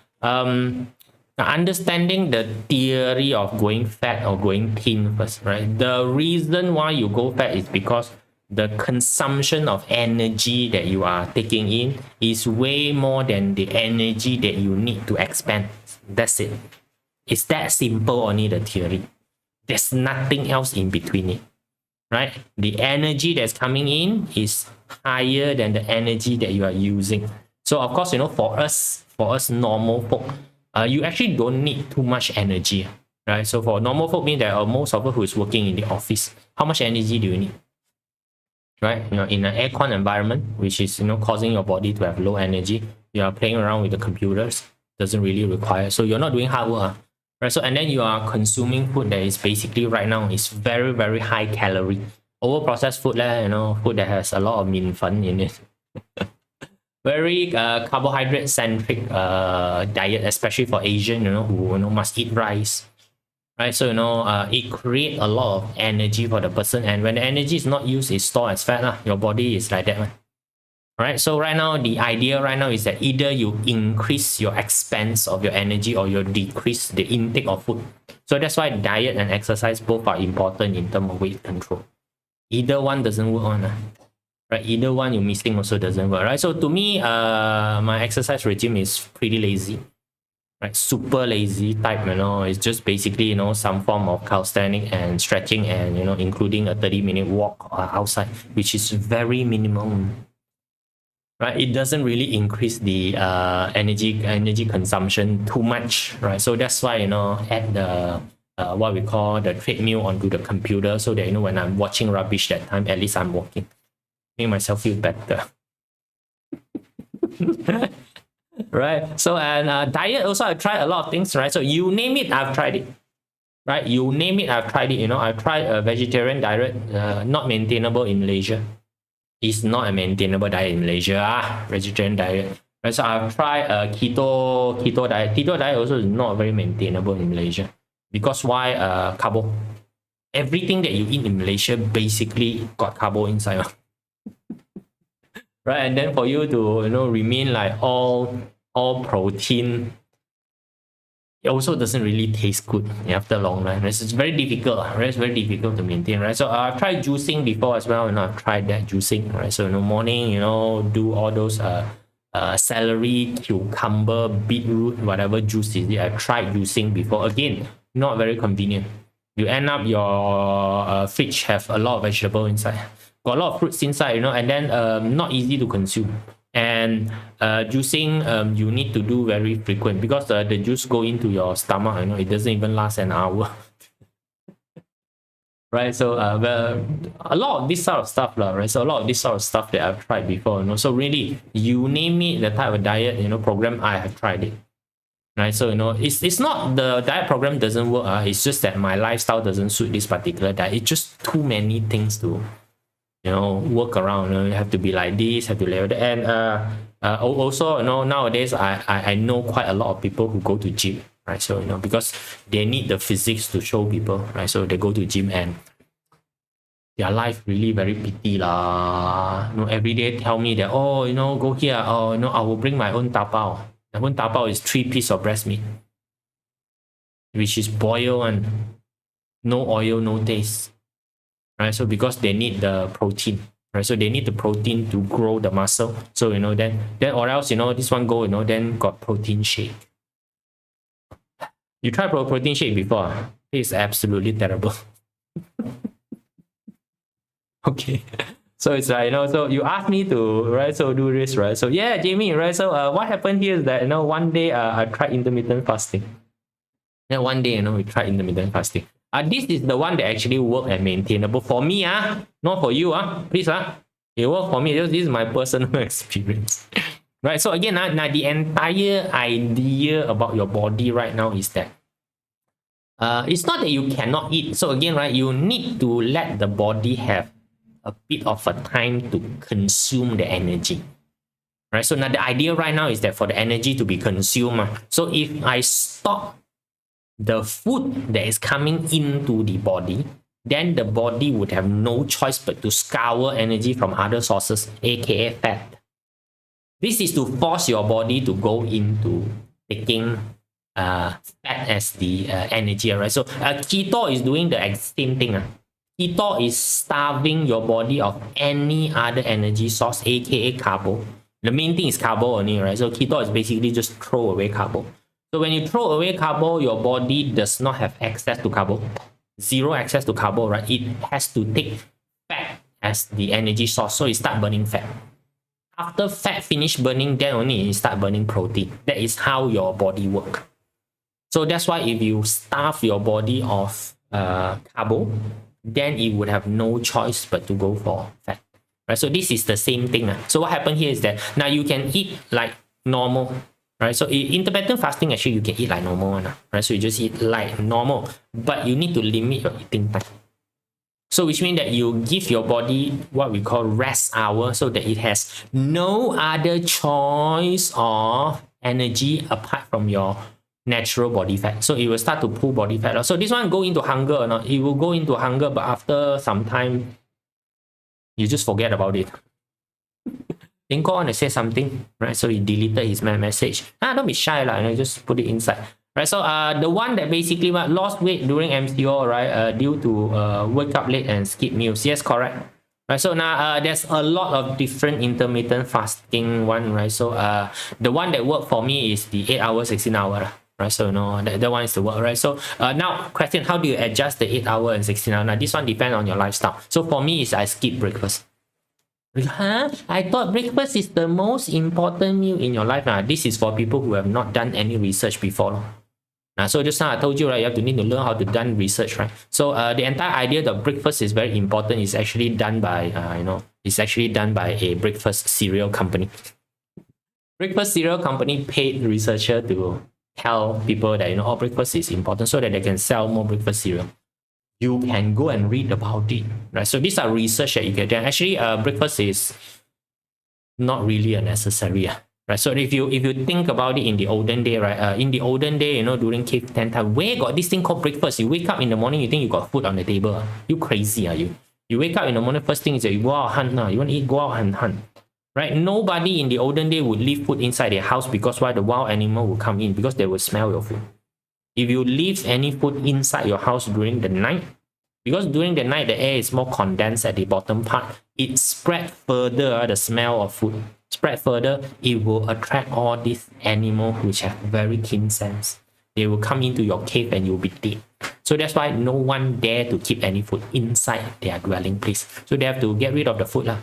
understanding the theory of going fat or going thin first, right? The reason why you go fat is because the consumption of energy that you are taking in is way more than the energy that you need to expand. That's it. It's that simple, only the theory. There's nothing else in between it, right? The energy that's coming in is higher than the energy that you are using. So of course, for us normal folk, you actually don't need too much energy, right? So for normal folk, means that most of us who is working in the office, how much energy do you need, right? In an aircon environment, which is causing your body to have low energy, you are playing around with the computers, doesn't really require. So you're not doing hard work, right? So and then you are consuming food that is basically right now is very, very high calorie, over processed food, food that has a lot of min fun in it. Very carbohydrate centric diet, especially for Asian, who must eat rice, right? So it creates a lot of energy for the person, and when the energy is not used, it's stored as fat lah. Your body is like that, man. Right? So right now, the idea right now is that either you increase your expense of your energy or you decrease the intake of food. So that's why diet and exercise both are important in terms of weight control. Either one doesn't work on. right? Either one you're missing also doesn't work, right? So to me, my exercise regime is pretty lazy, right? Super lazy type, it's just basically, some form of calisthenic and stretching and, including a 30-minute walk outside, which is very minimum, right? It doesn't really increase the energy consumption too much, right? So that's why, add the what we call the treadmill onto the computer so that, when I'm watching rubbish that time, at least I'm walking, make myself feel better. Right? So, and diet also, I've tried a lot of things, right? So you name it, I've tried it, right? You name it, I've tried it. I've tried a vegetarian diet, not maintainable in Malaysia. It's not a maintainable diet in Malaysia, vegetarian diet. Right? So I've tried a keto diet. Keto diet also is not very maintainable in Malaysia. Because why? Carbo. Everything that you eat in Malaysia basically got carbo inside. Right? And then for you to remain like all protein, it also doesn't really taste good after long run. Right? So it's very difficult, right? It's very difficult to maintain, right? So I've tried juicing before as well, I've tried that juicing, right? So morning, do all those celery, cucumber, beetroot, whatever juice is it. I've tried juicing before. Again, not very convenient. You end up your fridge have a lot of vegetable inside, got a lot of fruits inside, and then not easy to consume. And juicing, you need to do very frequent because the juice go into your stomach, it doesn't even last an hour. Right? So a lot of this sort of stuff, right? So a lot of this sort of stuff that I've tried before, so really, you name it, the type of diet, program, I have tried it. Right? So, it's not the diet program doesn't work, it's just that my lifestyle doesn't suit this particular diet. It's just too many things to work around. You have to be like this, have to be like that. And also, nowadays I know quite a lot of people who go to gym, right? So because they need the physiques to show people, right? So they go to gym and their life really very pity lah. Every day tell me that, go here, I will bring my own tapao. My own tapao is 3 pieces of breast meat, which is boiled and no oil, no taste. Right? So because they need the protein, right? So they need the protein to grow the muscle. So then or else this one go, then got protein shake. You tried protein shake before? It's absolutely terrible. Okay. So it's like, so you asked me to, right? So do this, right? So yeah, Jamie, right? So what happened here is that, one day I tried intermittent fasting. Then one day, we tried intermittent fasting. This is the one that actually worked and maintainable for me, not for you, please, it worked for me. This is my personal experience, right? So again, now the entire idea about your body right now is that it's not that you cannot eat. So again, right, you need to let the body have a bit of a time to consume the energy, right? So now the idea right now is that for the energy to be consumed, so if I stop the food that is coming into the body, then the body would have no choice but to scour energy from other sources, aka fat. This is to force your body to go into taking fat as the energy, right? So keto is doing the same thing. Keto is starving your body of any other energy source, aka carbo. The main thing is carbo only, right? So keto is basically just throw away carbo. So when you throw away carbo, your body does not have access to carbo. Zero access to carbo, right? It has to take fat as the energy source. So it start burning fat. After fat finish burning, then only it start burning protein. That is how your body works. So that's why if you starve your body of carbo, then it would have no choice but to go for fat. Right? So this is the same thing. So what happened here is that now you can eat like normal. Right? So intermittent fasting, actually you can eat like normal, right? So you just eat like normal, but you need to limit your eating time. So which means that you give your body what we call rest hour so that it has no other choice of energy apart from your natural body fat. So it will start to pull body fat. So this one go into hunger or not? It will go into hunger, but after some time, you just forget about it. Then go on and say something, right? So he deleted his message. Don't be shy, just put it inside. Right, so the one that basically lost weight during MCO, right? Due to wake up late and skip meals. Yes, correct. Right, so now there's a lot of different intermittent fasting one, right? So the one that worked for me is the 8 hour, 16 hour, right? So that one is the work, right? So now question, how do you adjust the 8 hour and 16 hour? Now this one depends on your lifestyle. So for me is I skip breakfast. Huh? I thought breakfast is the most important meal in your life. Now this is for people who have not done any research before. So just now I told you, right, you have to need to learn how to done research, right? So the entire idea that breakfast is very important is actually done by it's actually done by a breakfast cereal company. Breakfast cereal company paid researcher to tell people that breakfast is important so that they can sell more breakfast cereal. You can go and read about it, right? So these are research that you get. Actually, breakfast is not really a necessary. Right, so if you think about it in the olden day, right? In the olden day, during cave tent time, where got this thing called breakfast? You wake up in the morning, you think you got food on the table. You crazy, are you? You wake up in the morning, first thing is that you go out hunt now. You want to eat, go out and hunt. Right? Nobody in the olden day would leave food inside their house because why? The wild animal will come in because they will smell your food. If you leave any food inside your house during the night, because during the night the air is more condensed at the bottom part, it spread further the smell of food. Spread further, it will attract all these animals which have very keen sense. They will come into your cave and you'll be dead. So that's why no one dare to keep any food inside their dwelling place. So they have to get rid of the food.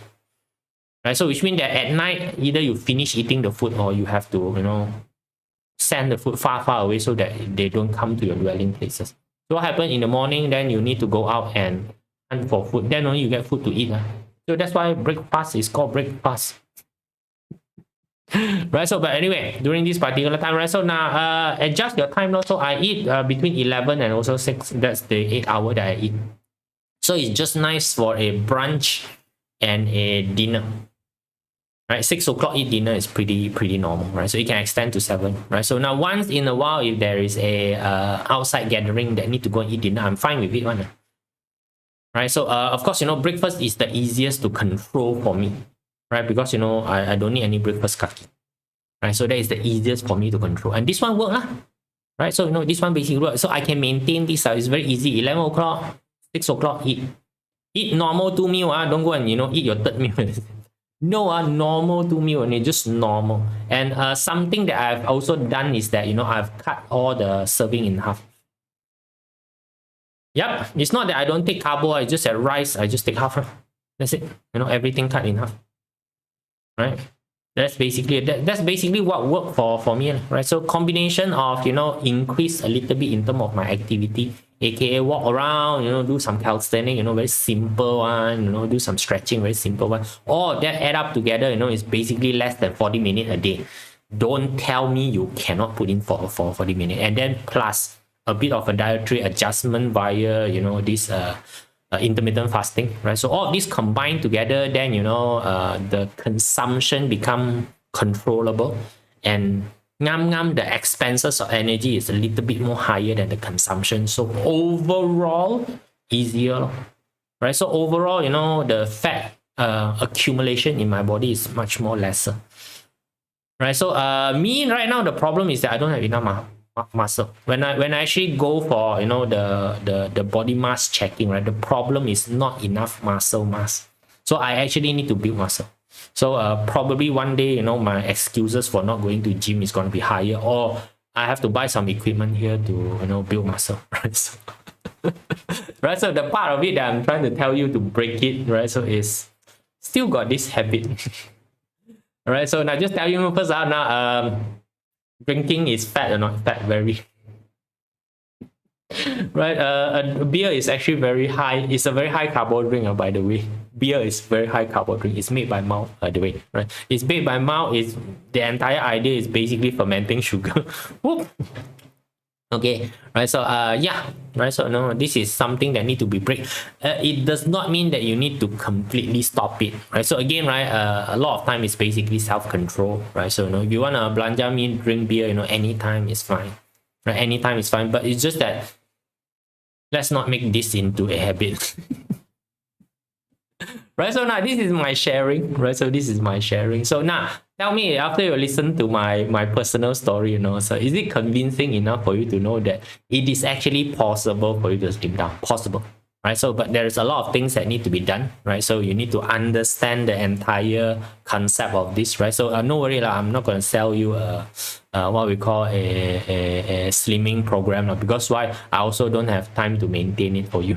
Right? So which means that at night, either you finish eating the food or you have to, send the food far, far away so that they don't come to your dwelling places. So what happens in the morning, then you need to go out and hunt for food. Then only you get food to eat. So that's why breakfast is called breakfast. Right, so but anyway, during this particular time, right, so now adjust your time also. I eat between 11 and also 6. That's the 8 hour that I eat. So it's just nice for a brunch and a dinner. Right, 6 o'clock eat dinner is pretty normal, right? So you can extend to 7, right? So now once in a while, if there is a outside gathering that need to go and eat dinner, I'm fine with it one. Right, so of course, breakfast is the easiest to control for me. Right, because I don't need any breakfast kaki. Right, so that is the easiest for me to control. And this one work. Right, so this one basically work. So I can maintain this. It's very easy. 11 o'clock, 6 o'clock, eat. Eat normal 2 meal. Don't go and eat your third meal. No, normal 2 meal only, just normal. And something that I've also done is that I've cut all the serving in half. Yep, it's not that I don't take carbo, it's just that rice, I just take half. That's it. Everything cut in half. Right, that's basically what worked for me, right? So combination of increase a little bit in terms of my activity, aka walk around, do some calisthenics, very simple one, do some stretching, very simple one. All that add up together, is basically less than 40 minutes a day. Don't tell me you cannot put in for 40 minutes, and then plus a bit of a dietary adjustment via this intermittent fasting, right? So all of these combined together, then the consumption become controllable, and the expenses of energy is a little bit more higher than the consumption. So overall, easier, right? So overall, the fat accumulation in my body is much more lesser, right? So me right now, the problem is that I don't have enough muscle. When I actually go for the body mass checking, right, the problem is not enough muscle mass. So I actually need to build muscle. So probably one day, my excuses for not going to gym is going to be higher, or I have to buy some equipment here to build muscle, right? So, right, so the part of it that I'm trying to tell you to break it, right, so is still got this habit. All right, so now just tell you first out now, drinking is fat or not fat? Very. Right, beer is actually very high. It's a very high carbo drink, by the way. Beer is very high carbo drink. It's made by malt, by the way. Right, it's made by malt. Is the entire idea is basically fermenting sugar. Whoop. Okay, right. So yeah, right. So no, this is something that need to be break. It does not mean that you need to completely stop it, right? So again, right, a lot of time is basically self-control, right? So if you want to belanja mean drink beer, anytime is fine, right? Anytime is fine, but it's just that let's not make this into a habit. Right, so now this is my sharing, right? So this is my sharing. So now tell me, after you listen to my personal story, so is it convincing enough for you to know that it is actually possible for you to slim down? Possible, right? So, but there's a lot of things that need to be done, right? So you need to understand the entire concept of this, right? So no worry lah, I'm not going to sell you what we call a slimming program, because why? I also don't have time to maintain it for you.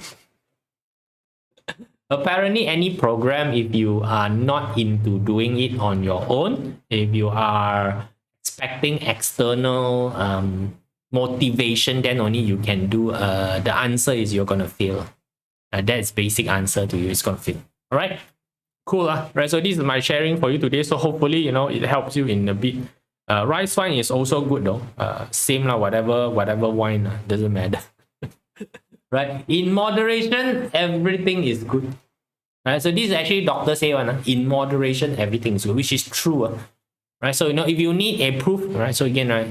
Apparently, any program, if you are not into doing it on your own, if you are expecting external motivation, then only you can do. The answer is you're gonna fail. That's basic answer to you. It's gonna fail. All right, cool. Right. So this is my sharing for you today. So hopefully, it helps you in a bit. Rice wine is also good though. Same lah. Whatever wine doesn't matter. Right. In moderation, everything is good. Right. So this is actually doctor say one. In moderation, everything is good, which is true. Right. So if you need a proof, right? So again, right,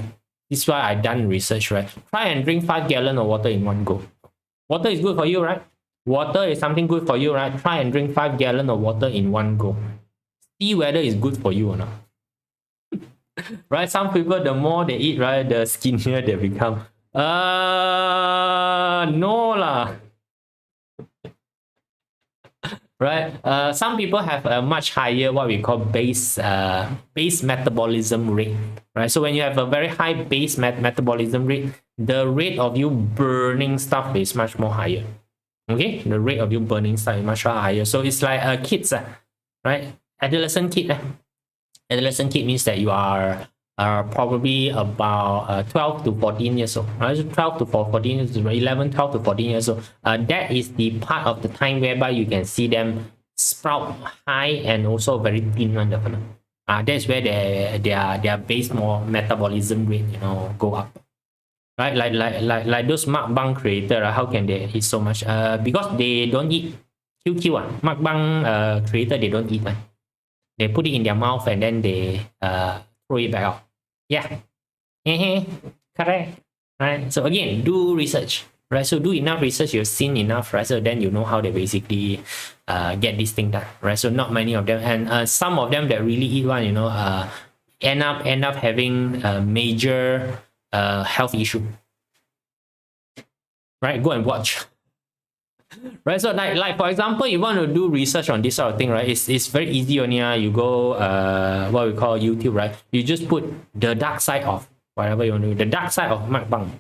this is why I done research, right? Try and drink 5 gallons of water in one go. Water is good for you, right? Water is something good for you, right? Try and drink 5 gallons of water in one go. See whether it's good for you or not. Right? Some people, the more they eat, right, the skinnier they become. No lah. Right? Some people have a much higher what we call base metabolism rate. Right? So when you have a very high base metabolism rate, the rate of you burning stuff is much more higher. Okay? The rate of you burning stuff is much higher. So it's like kids, right? Adolescent kid. Adolescent kid means that you are probably about 12 to 14 years old. Right? So 12 to 14 years old, 11, 12 to 14 years old. That is the part of the time whereby you can see them sprout high and also very thin. That's where their base more metabolism rate, go up. Right? Like those mukbang creator, how can they eat so much? Because they don't eat. QQ, mukbang creator, they don't eat. They put it in their mouth and then they throw it back out. Yeah. Correct. Right. So again, do research. Right. So do enough research, you've seen enough, right? So then you know how they basically get this thing done. Right. So not many of them. And some of them that really eat one, end up having a major health issue. Right. Go and watch. Right, so like for example, you want to do research on this sort of thing, right? It's very easy only. You go what we call YouTube, right? You just put the dark side of whatever you want to do, the dark side of mukbang,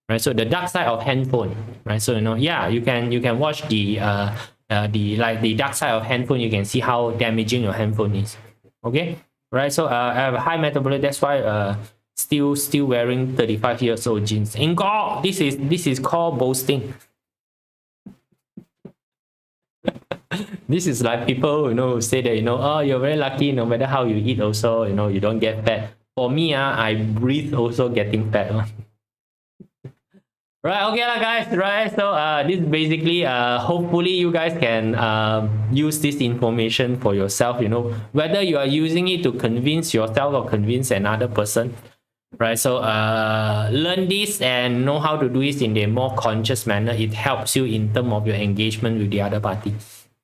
right? So the dark side of handphone, right? So you can watch the dark side of handphone. You can see how damaging your handphone is. Okay, right? So I have a high metabolism. That's why still wearing 35 years old jeans. This is called boasting. This is like people who say that oh, you're very lucky, no matter how you eat also, you don't get fat. For me, I breathe also getting fat. Right, okay guys, right? So this basically hopefully you guys can use this information for yourself, whether you are using it to convince yourself or convince another person. Right, so learn this and know how to do it in a more conscious manner. It helps you in terms of your engagement with the other party.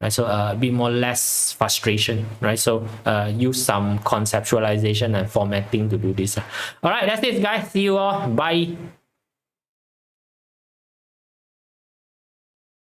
Right, so a bit more less frustration, right? So use some conceptualization and formatting to do this. All right, that's it guys. See you all. Bye.